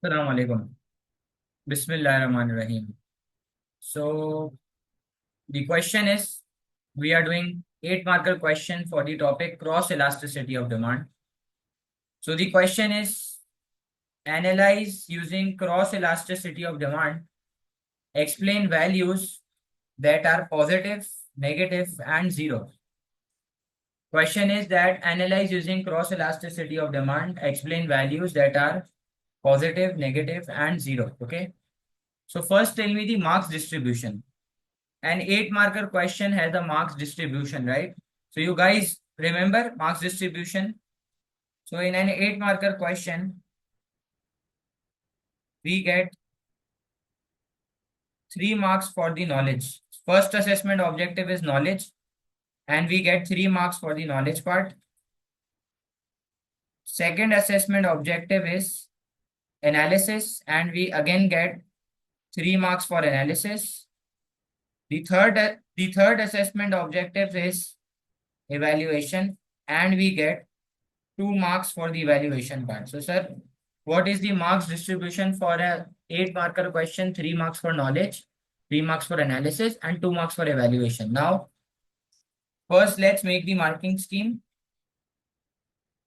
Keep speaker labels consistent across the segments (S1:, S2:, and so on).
S1: Assalamu alaikum. Bismillahirrahmanirrahim. So the question is, we are doing 8 marker question for the topic cross elasticity of demand. So the question is, analyze using cross elasticity of demand, explain values that are positive, negative, and zero. Question is that analyze using cross elasticity of demand, explain values that are positive, negative, and zero. Okay. So first tell me the marks distribution. An 8 marker question has the marks distribution, right? So you guys remember marks distribution. So in an 8 marker question, we get 3 marks for the knowledge. First assessment objective is knowledge, and we get 3 marks for the knowledge part. Second assessment objective is analysis, and we again get 3 marks for analysis. The third assessment objective is evaluation, and we get 2 marks for the evaluation part. So, sir, what is the marks distribution for a 8 marker question? 3 marks for knowledge, 3 marks for analysis, and 2 marks for evaluation. Now, first, let's make the marking scheme.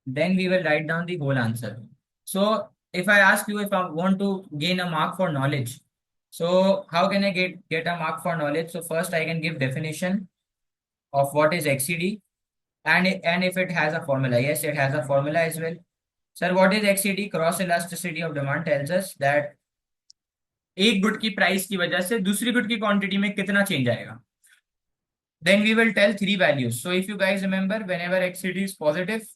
S1: Then we will write down the whole answer. So, if I ask you if I want to gain a mark for knowledge, so how can I get a mark for knowledge? So, first, I can give definition of what is XCD, and if it has a formula. Yes, it has a formula as well. Sir, what is XCD? Cross elasticity of demand tells us that एक good की price की वजह से दूसरी good की quantity में कितना change आएगा. Then we will tell 3 values. So if you guys remember, whenever XCD is positive,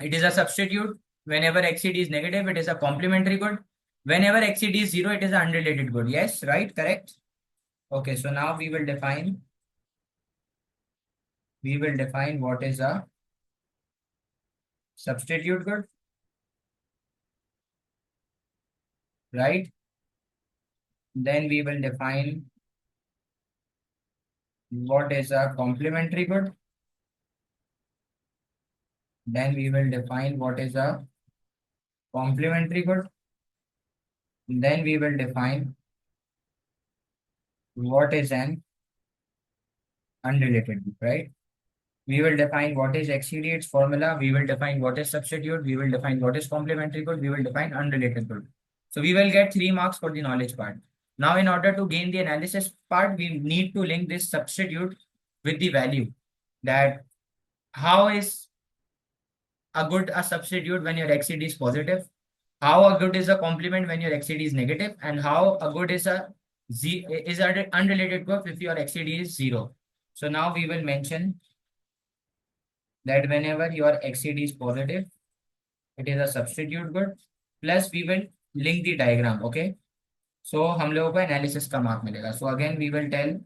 S1: it is a substitute. Whenever XCD is negative, it is a complementary good. Whenever XCD is zero, it is an unrelated good. Yes, right, correct. Okay, so now we will define what is a substitute good, right? Then we will define what is a complementary good. Then we will define what is a complementary good. Then we will define what is an unrelated good, right? We will define what is XCD, its formula. We will define what is substitute. We will define what is complementary good. We will define unrelated good. So we will get 3 marks for the knowledge part. Now, in order to gain the analysis part, we need to link this substitute with the value. That how is a good a substitute when your XCD is positive? How a good is a complement when your XCD is negative, and how a good is an unrelated curve if your XCD is zero. So now we will mention that whenever your XCD is positive, it is a substitute good. Plus we will link the diagram. Okay. So हम लोगों को analysis का mark मिलेगा. So again we will tell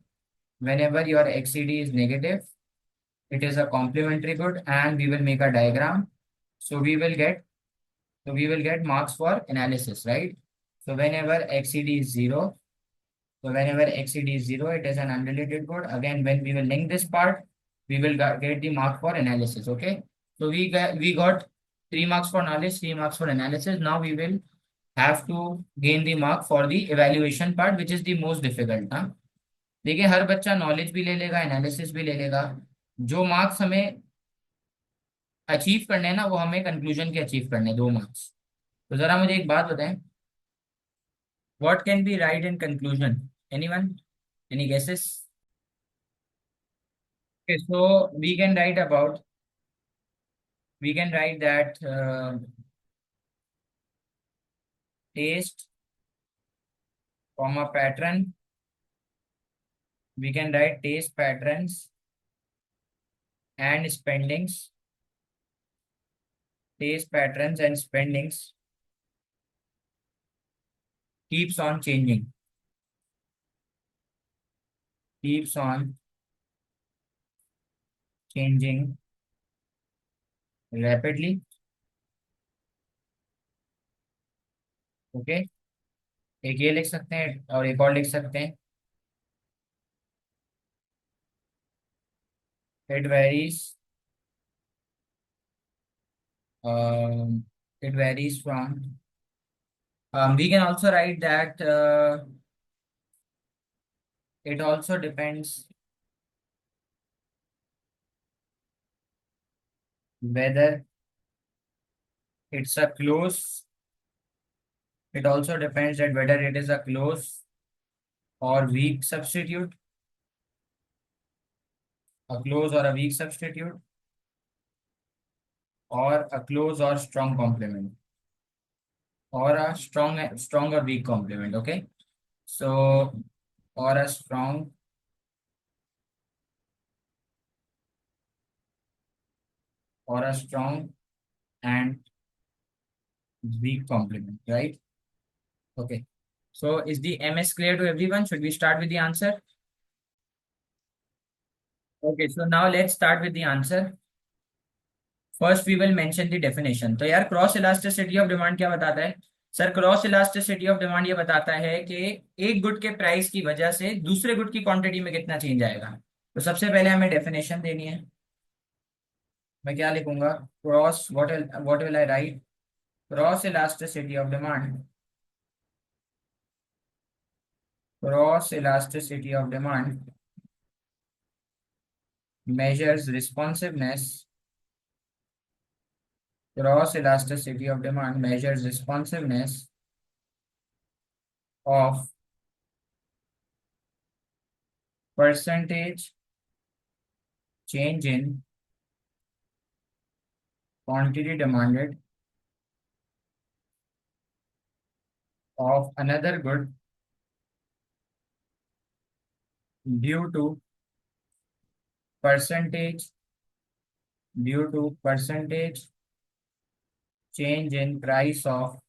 S1: whenever your XCD is negative, it is a complementary good, and we will make a diagram. So we will get marks for analysis, right? So whenever XCD is zero, it is an unrelated good. Again, when we will link this part, we will get the mark for analysis. Okay. So we got 3 marks for knowledge, 3 marks for analysis. Now we will have to gain the mark for the evaluation part, which is the most difficult. हाँ. देखिए हर बच्चा knowledge भी ले लेगा, analysis भी ले लेगा. जो मार्क्स हमें अचीव करने हैं ना, वो हमें कंक्लूजन के अचीव करने हैं, 2 मार्क्स. तो जरा मुझे एक बात बताएं, what can be right in conclusion? Anyone? Any guesses? Okay, so we can write that taste, comma pattern. We can write taste patterns and spendings. Taste patterns and spendings keeps on changing. Keeps on changing rapidly. Okay. एक ये लिख सकते हैं और एक और लिख सकते हैं. It varies. It varies from We can also write that it also depends whether it's a close. It also depends that whether it is a close or weak substitute, a close or a weak substitute, or a close or strong complement, or a strong or weak complement. Okay, so or a strong and weak complement, right? Okay. So is the MS clear to everyone? Should we start with the answer? Okay, so now let's start with the answer. First we will mention the definition. तो यार cross elasticity of demand क्या बताता है? Sir cross elasticity of demand ये बताता है कि एक गुड के प्राइस की वजह से दूसरे गुड की क्वांटिटी में कितना चेंज आएगा. तो सबसे पहले हमें डेफिनेशन देनी है. मैं क्या लिखूंगा? Cross what will I right? Cross elasticity of demand. Cross elasticity of demand measures responsiveness. Cross elasticity of demand measures responsiveness of percentage change in quantity demanded of another good due to percentage percentage change in price of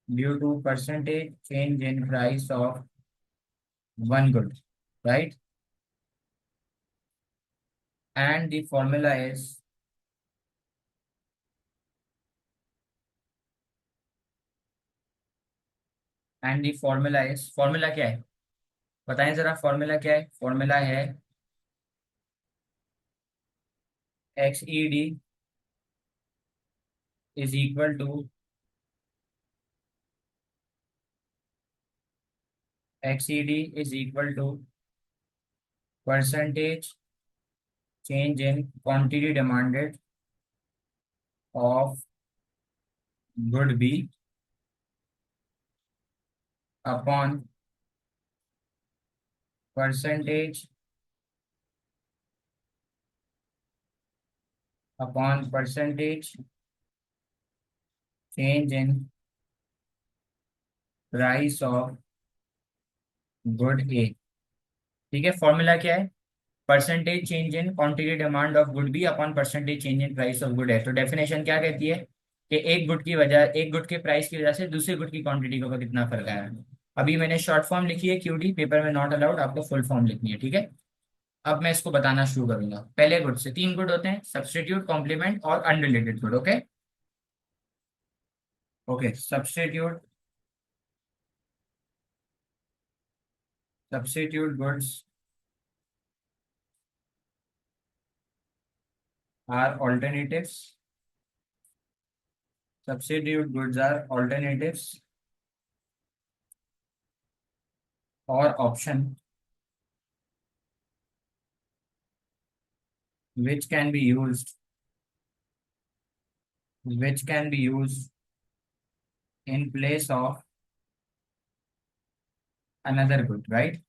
S1: due to percentage change in price of one good, right? And the formula is formula क्या है? बताएं जरा formula क्या है? Formula है XED is equal to XED is equal to percentage change in quantity demanded of good B upon percentage change in price of good A. ठीक है, formula क्या है? Percentage change in quantity demand of good be upon percentage change in price of good है. तो definition क्या कहती है कि एक गुड के प्राइस की वजह से दूसरे गुड की क्वांटिटी का कितना फर्क आया. अभी मैंने शॉर्ट फॉर्म लिखी है QD, पेपर में नॉट अलाउड, आपको फुल फॉर्म लिखनी है. ठीक है, अब मैं इसको बताना शुरू करूंगा. पहले गुड से तीन गुड होते हैं: सब्स्टिट्यूट, कॉम्प्लीमेंट और unrelated good. Okay okay. Substitute goods are alternatives. Substitute goods are alternatives or option which can be used in place of another good, right?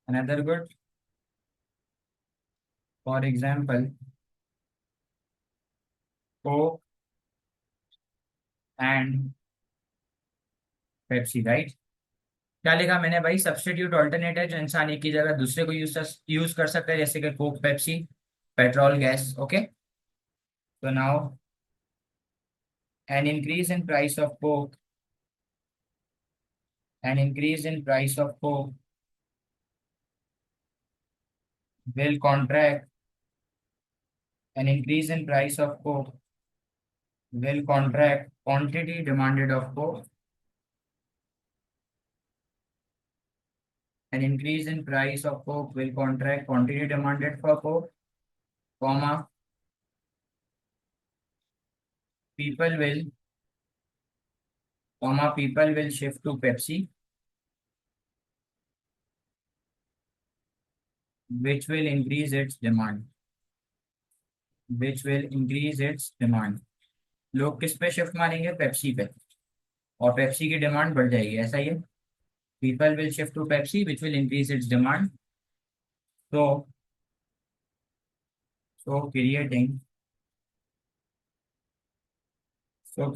S1: Another good, for example, Coke and Pepsi, right? क्या लिखा मैंने भाई? Substitute alternative, जो इंसान एक की जगह दूसरे को यूज कर सकता है, जैसे कि Coke, Pepsi, petrol, gas. Okay, तो now an increase in price of coke an increase in price of coke will contract an increase in price of coke will contract quantity demanded of coke. An increase in price of coke will contract quantity demanded for coke, comma, people will comma people will shift to Pepsi, which will increase its demand, which will increase its demand. लोग किस पे shift मारेंगे? Pepsi पे, और Pepsi की demand बढ़ जाएगी, ऐसा ही है। People will shift to Pepsi which will increase its demand. तो so creating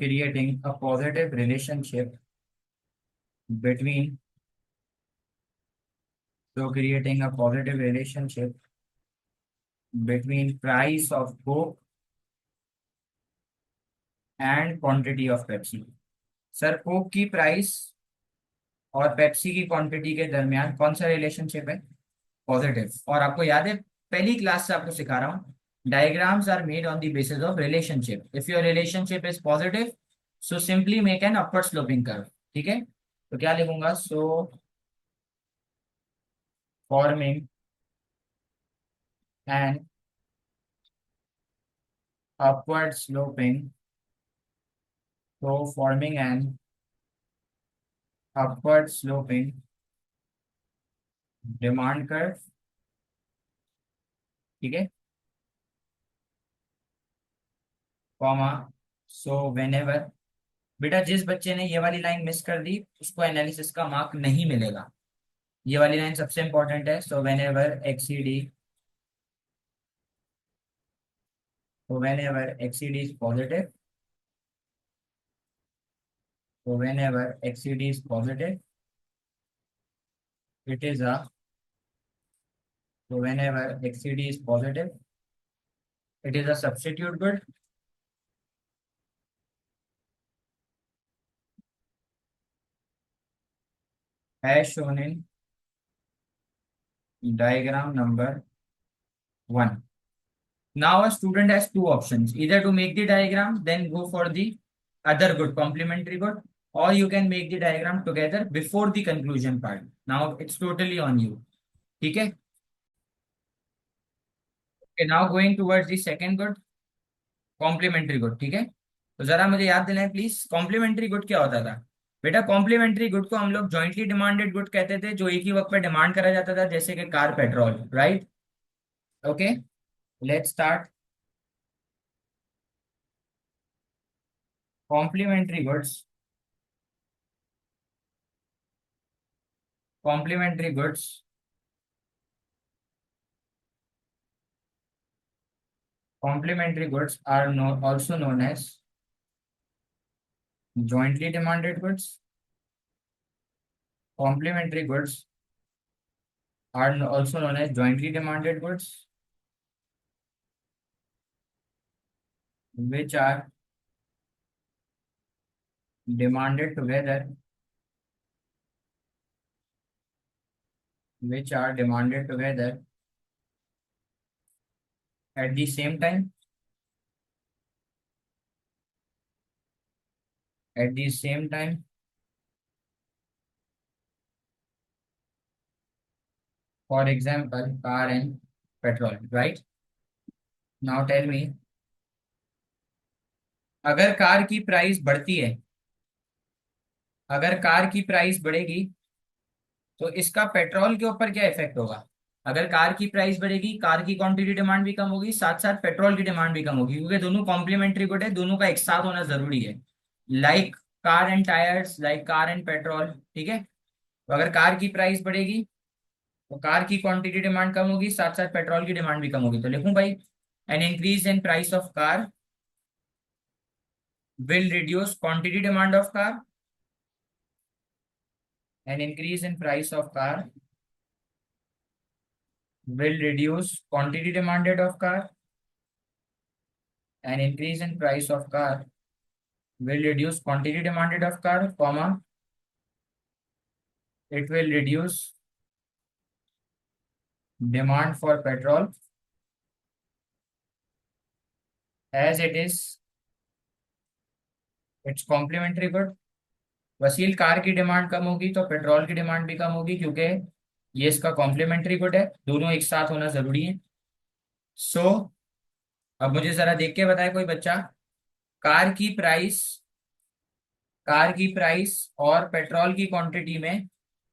S1: creating a positive relationship between creating a positive relationship between price of Coke and quantity of Pepsi। Sir Coke की price और Pepsi की quantity के दरमियान कौन सा relationship है? Positive. और आपको याद है, पहली क्लास से आपको सिखा रहा हूँ, diagrams are made on the basis of relationship. If your relationship is positive, so simply make an upward sloping curve. ठीक है, तो क्या लिखूंगा? So forming an upward sloping, तो forming an upward sloping demand curve. ठीक है, comma, सो whenever. बेटा जिस बच्चे ने ये वाली लाइन मिस कर दी उसको एनालिसिस का मार्क नहीं मिलेगा। ये वाली लाइन सबसे इंपॉर्टेंट है। So whenever XCD, so whenever XCD is positive, so whenever XCD is positive, it is a, so whenever XCD is positive, it is a substitute good, as shown in diagram number 1. Now a student has two options, either to make the diagram, then go for the other good, complementary good, or you can make the diagram together before the conclusion part. Now it's totally on you. Okay? Okay, now going towards the second good, complementary good. ठीक है, तो जरा मुझे याद दिलाएं please, complementary good क्या होता था? बेटा कॉम्प्लीमेंट्री गुड को हम लोग जॉइंटली डिमांडेड गुड कहते थे, जो एक ही वक्त पे डिमांड करा जाता था, जैसे कि car, petrol, right? Okay, let's start. Complementary goods, complementary goods complementary goods are also known as jointly demanded goods। Complementary goods are also known as jointly demanded goods, which are demanded together, which are demanded together at the same time, at the same time, for example, car and petrol, right? Now tell me, अगर car की price बढ़ती है, अगर car की price बढ़ेगी, तो इसका petrol के ऊपर क्या इफेक्ट होगा? अगर कार की प्राइस बढ़ेगी, कार की क्वांटिटी डिमांड भी कम होगी, साथ साथ पेट्रोल की डिमांड भी कम होगी, क्योंकि दोनों कॉम्प्लीमेंट्री गुड है, दोनों का एक साथ होना जरूरी है। Like car and tyres, like car and petrol. ठीक है, तो अगर कार की प्राइस बढ़ेगी तो कार की क्वांटिटी डिमांड कम होगी, साथ साथ पेट्रोल की डिमांड भी कम होगी। तो लिखूं भाई, an increase in price of car will reduce quantity demand of car, an increase in price of car will reduce quantity demanded of car, an increase in price of car will reduce quantity demanded of car, comma, it will reduce demand for petrol as it is its complementary good। वसील, car की demand कम होगी तो petrol की demand भी कम होगी, क्योंकि ये इसका कॉम्प्लीमेंट्री गुड है, दोनों एक साथ होना जरूरी है। सो अब मुझे जरा देख के बताए कोई बच्चा, कार की प्राइस कार की प्राइस और पेट्रोल की क्वांटिटी में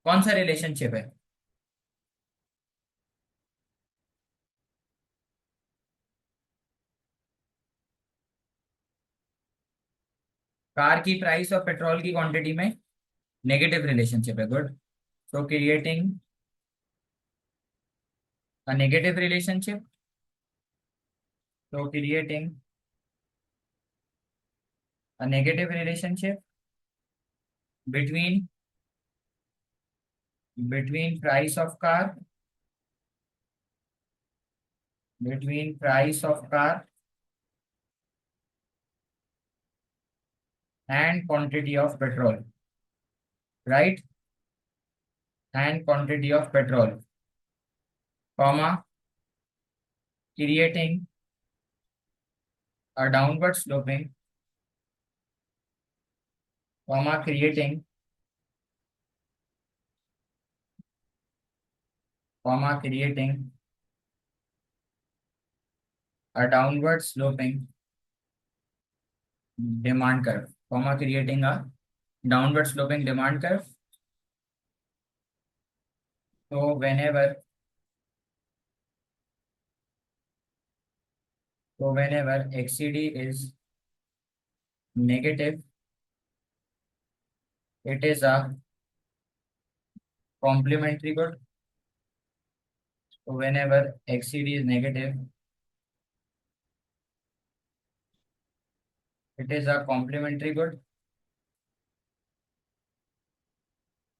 S1: कौन सा रिलेशनशिप है? कार की प्राइस और पेट्रोल की क्वांटिटी में नेगेटिव रिलेशनशिप है। Good. So creating a negative relationship, so creating a negative relationship between price of car, between price of car and quantity of petrol, right? And quantity of petrol, comma, creating a downward sloping, comma, creating, comma, creating a downward sloping demand curve, comma, creating a downward sloping demand curve. So whenever XCD is negative, it is a complementary good. So whenever XCD is negative, it is a complementary good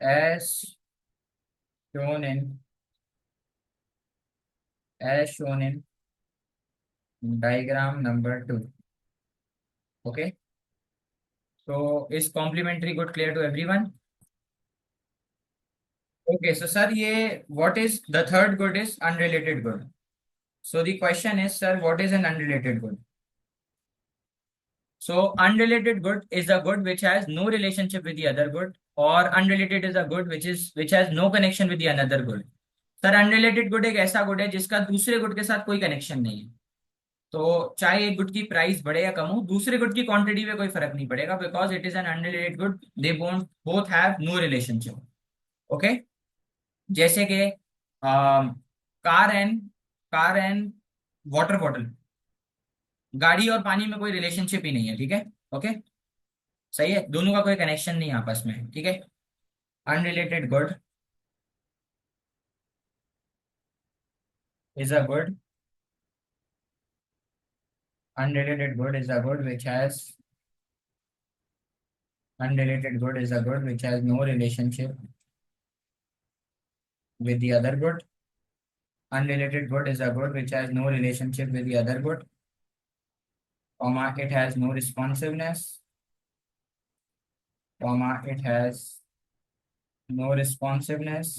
S1: as shown in diagram number 2. Okay. So is complementary good clear to everyone? Okay. So sir, ये what is the third good is unrelated good. So the question is, sir, what is an unrelated good? So unrelated good is a good which has no relationship with the other good, or unrelated is a good which has no connection with the another good. Sir unrelated good एक ऐसा good है जिसका दूसरे good के साथ कोई connection नहीं है। तो चाहे एक गुड की प्राइस बढ़े या कम हो, दूसरे गुड की क्वांटिटी में कोई फर्क नहीं पड़ेगा, because it is an unrelated good, they both both have no relationship. Okay. जैसे कि car and car and water bottle, गाड़ी और पानी में कोई रिलेशनशिप ही नहीं है। ठीक है। ओके। सही है, दोनों का कोई कनेक्शन नहीं है आपस में। ठीक है। Unrelated good is a good, unrelated good is a good which has unrelated good is a good which has no relationship with the other good. Unrelated good is a good which has no relationship with the other good, comma, it has no responsiveness, comma, it has no responsiveness,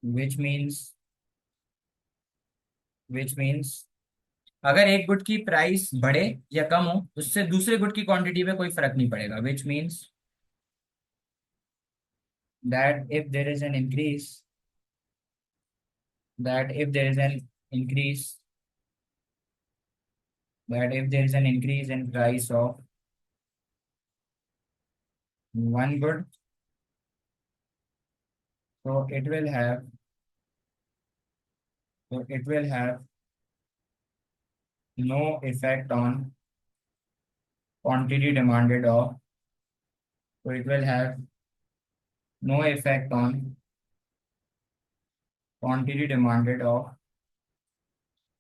S1: which means अगर एक good की price बढ़े या कम हो, उससे दूसरे good की quantity में कोई फर्क नहीं पड़ेगा, which means that if there is an increase, that if there is an increase, that if there is an increase in price of one good, so it will have no effect on quantity demanded of, so it will have no effect on quantity demanded of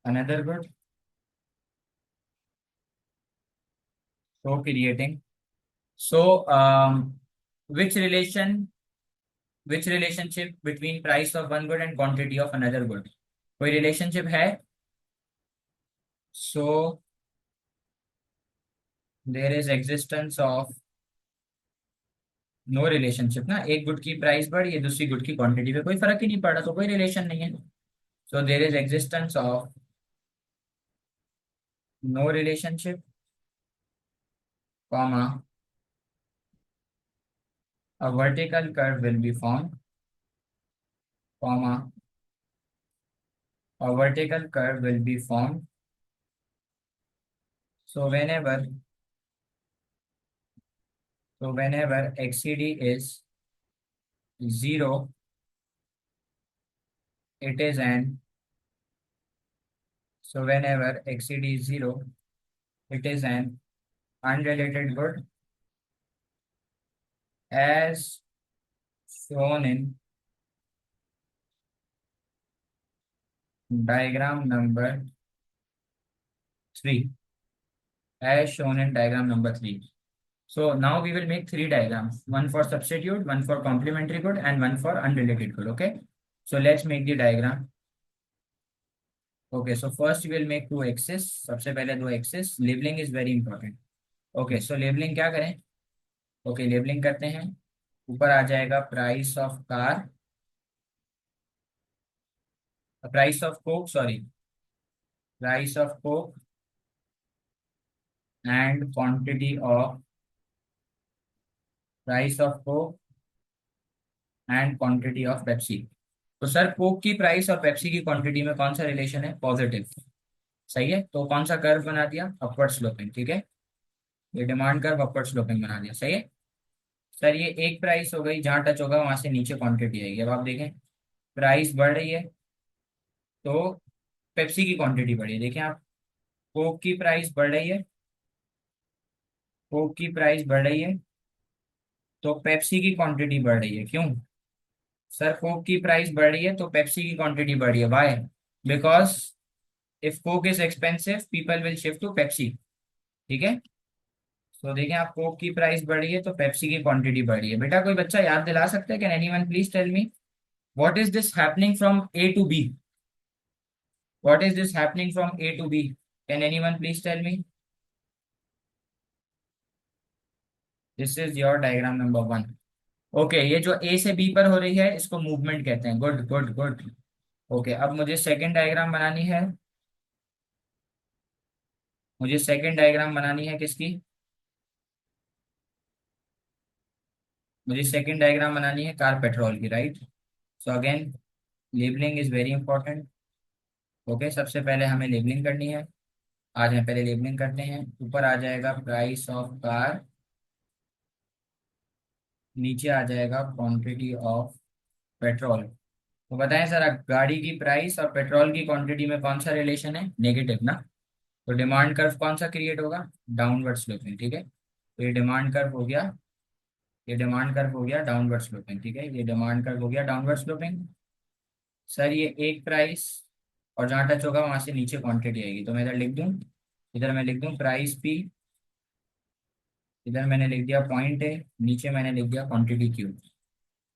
S1: another good, so creating, so which relation which relationship between price of one good and quantity of another good, कोई relationship है? So there is existence of no relationship ना, एक good की price बढ़ी है, दूसरी good की quantity पे कोई फर्क ही नहीं पड़ा, तो कोई रिलेशन नहीं है। So there is existence of no relationship, comma, a vertical curve will be formed, comma, a vertical curve will be formed. So So whenever XCD is 0, it is an so whenever XCD is 0, it is an unrelated good as shown in diagram number 3. As shown in diagram number 3. So now we will make three diagrams, one for substitute, one for complementary good, and one for unrelated good. Okay. So let's make the diagram. Okay. So first we will make two axes. सबसे पहले दो axes. Labeling is very important. Okay. So labeling क्या करें? Okay. Labeling करते हैं. ऊपर आ जाएगा price of car, price of coke, sorry, price of coke and quantity of price of coke and quantity of Pepsi. तो सर कोक की price और Pepsi की क्वांटिटी में कौन सा रिलेशन है? पॉजिटिव। सही है। तो कौन सा कर्व बना दिया? Upward sloping. ठीक है। ये डिमांड कर्व अपवर्ड स्लोपिंग बना दिया। सही है। सर ये एक प्राइस हो गई, जहां टच होगा वहां से नीचे क्वांटिटी आएगी। अब आप देखें प्राइस बढ़ रही है तो पेप्सी की क्वांटिटी बढ़ी है। देखें आप, कोक की प्राइस बढ़ रही है, कोक की प्राइस बढ़ रही है तो पेप्सी की क्वांटिटी बढ़ रही है। क्यों? सर कोक की प्राइस बढ़ रही है तो पेप्सी की क्वांटिटी बढ़ रही है। Why? Because if coke is expensive people will shift to Pepsi. ठीक है। तो देखें आप, कोक की प्राइस बढ़ी है तो पेप्सी की क्वांटिटी बढ़ी है। बेटा कोई बच्चा याद दिला सकता है? Can anyone please tell me what is this happening from A to B? What is this happening from A to B? Can anyone please tell me? This is your diagram number 1। Okay, ये जो ए से B पर हो रही है इसको movement कहते हैं। Good good good. ओके, अब मुझे सेकंड डायग्राम बनानी है। मुझे सेकंड डायग्राम बनानी है किसकी? मुझे सेकंड डायग्राम बनानी है कार पेट्रोल की, right? So again labelling is very important. Okay, सबसे पहले हमें लेबलिंग करनी है। आज हम पहले लेबलिंग करते हैं। ऊपर आ जाएगा प्राइस ऑफ कार, नीचे आ जाएगा क्वांटिटी ऑफ पेट्रोल। तो बताएं सर, गाड़ी की प्राइस और पेट्रोल की क्वांटिटी में कौन सा रिलेशन है? नेगेटिव ना। तो डिमांड कर्व कौन सा क्रिएट होगा? Downward sloping. ठीक है। तो ये डिमांड कर्व हो गया, ये डिमांड कर्व हो गया डाउनवर्ड स्लोपिंग। ठीक है, ये डिमांड कर्व हो गया डाउनवर्ड स्लोपिंग। सर ये एक प्राइस और जहाँ टच होगा वहां से नीचे क्वांटिटी आएगी। तो मैं इधर लिख दूं, इधर मैं लिख दूं प्राइस पी, इधर मैंने लिख दिया पॉइंट ए, नीचे मैंने लिख दिया क्वांटिटी क्यू।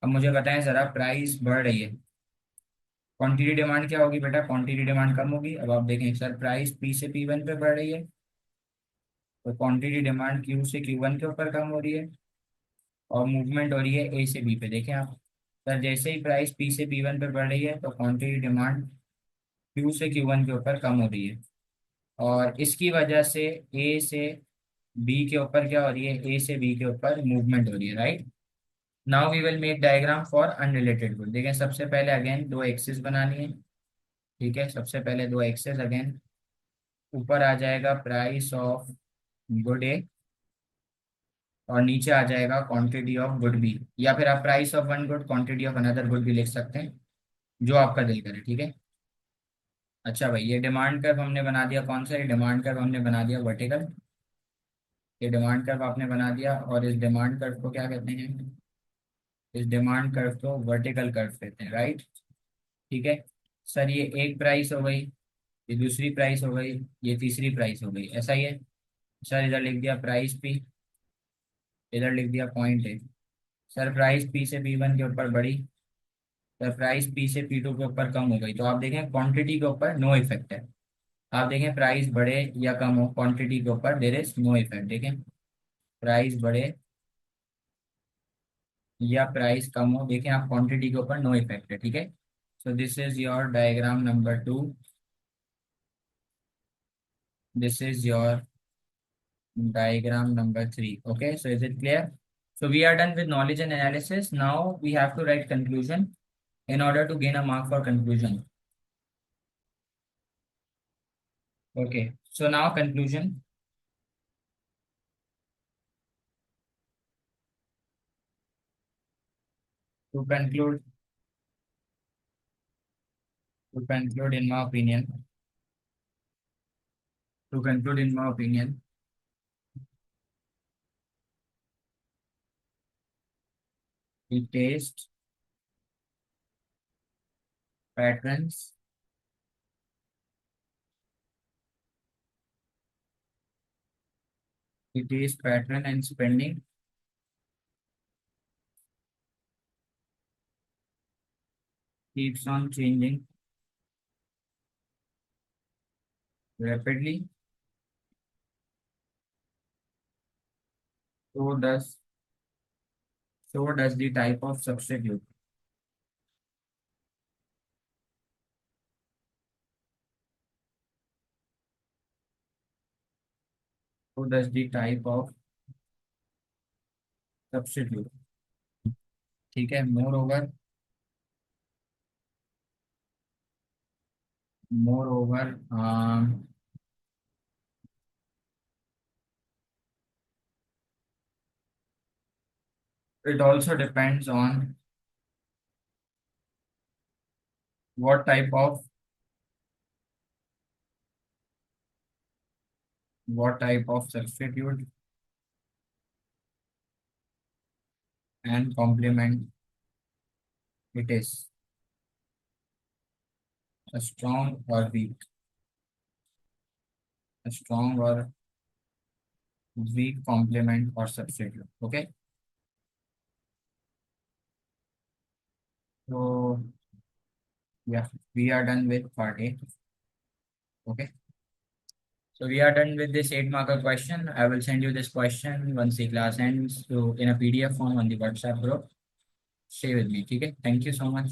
S1: अब मुझे बताएं जरा, प्राइस बढ़ रही है, क्वांटिटी डिमांड क्या होगी बेटा? क्वांटिटी डिमांड कम होगी। अब आप देखें सर, प्राइस पी से P1 पे बढ़ रही है तो क्वांटिटी डिमांड क्यू से Q1 के ऊपर कम हो रही है और मूवमेंट हो रही है ए से बी पे। देखें आप सर, जैसे ही प्राइस पी से P1 पे बढ़ रही है तो क्वांटिटी डिमांड क्यू से Q1 के ऊपर कम हो रही है और इसकी वजह से ए से बी के ऊपर क्या हो रही है? ए से बी के ऊपर मूवमेंट हो रही है, right? Now we will make diagram for unrelated good. देखें सबसे पहले अगेन दो एक्सिस बनानी है। ठीक है, सबसे पहले दो एक्सिस अगेन। ऊपर आ जाएगा प्राइस ऑफ गुड ए और नीचे आ जाएगा क्वांटिटी ऑफ गुड बी, या फिर आप price of one good quantity of another good भी लिख सकते हैं, जो आपका दिल करे। ठीक है। अच्छा भाई, ये डिमांड कर्व हमने बना दिया। कौन सा? ये डिमांड कर्व हमने बना दिया वर्टिकल। ये डिमांड कर्व आपने बना दिया और इस डिमांड कर्व को क्या कहते हैं? इस डिमांड कर्व को वर्टिकल कर्व कहते हैं, राइट? ठीक है। सर ये एक प्राइस हो गई, ये दूसरी प्राइस हो गई, ये तीसरी प्राइस हो गई। ऐसा ही है। सर इधर लिख दिया प्राइस पी, इधर लिख दिया पॉइंट है। सर प्राइस पी से P1 के ऊपर बढ़ी, सर प्राइस पी से P2 के ऊपर कम हो गई। तो आप देखें क्वांटिटी के ऊपर नो इफेक्ट है। आप देखें प्राइस बढ़े या कम हो, क्वांटिटी के ऊपर देर इज नो इफेक्ट। देखें प्राइस बढ़े या प्राइस कम हो, देखें आप क्वांटिटी के ऊपर नो इफेक्ट है। ठीक है। So this is your diagram number 2, this is your diagram number 3. Okay, so is it clear? So we are done with knowledge and analysis. Now we have to write conclusion in order to gain a mark for conclusion. Okay, so now conclusion. To conclude, in my opinion, the taste patterns, and spending keeps on changing rapidly. So does the type of substitute. So does the type of substitute. ठीक है. Moreover, it also depends on what type of substitute and complement it is, a strong or weak, a strong or weak complement or substitute. Okay. So yeah, we are done with part A. Okay. So we are done with this 8 marker question. I will send you this question once the class ends. So in a PDF form on the WhatsApp group. Stay with me. Okay. Thank you so much.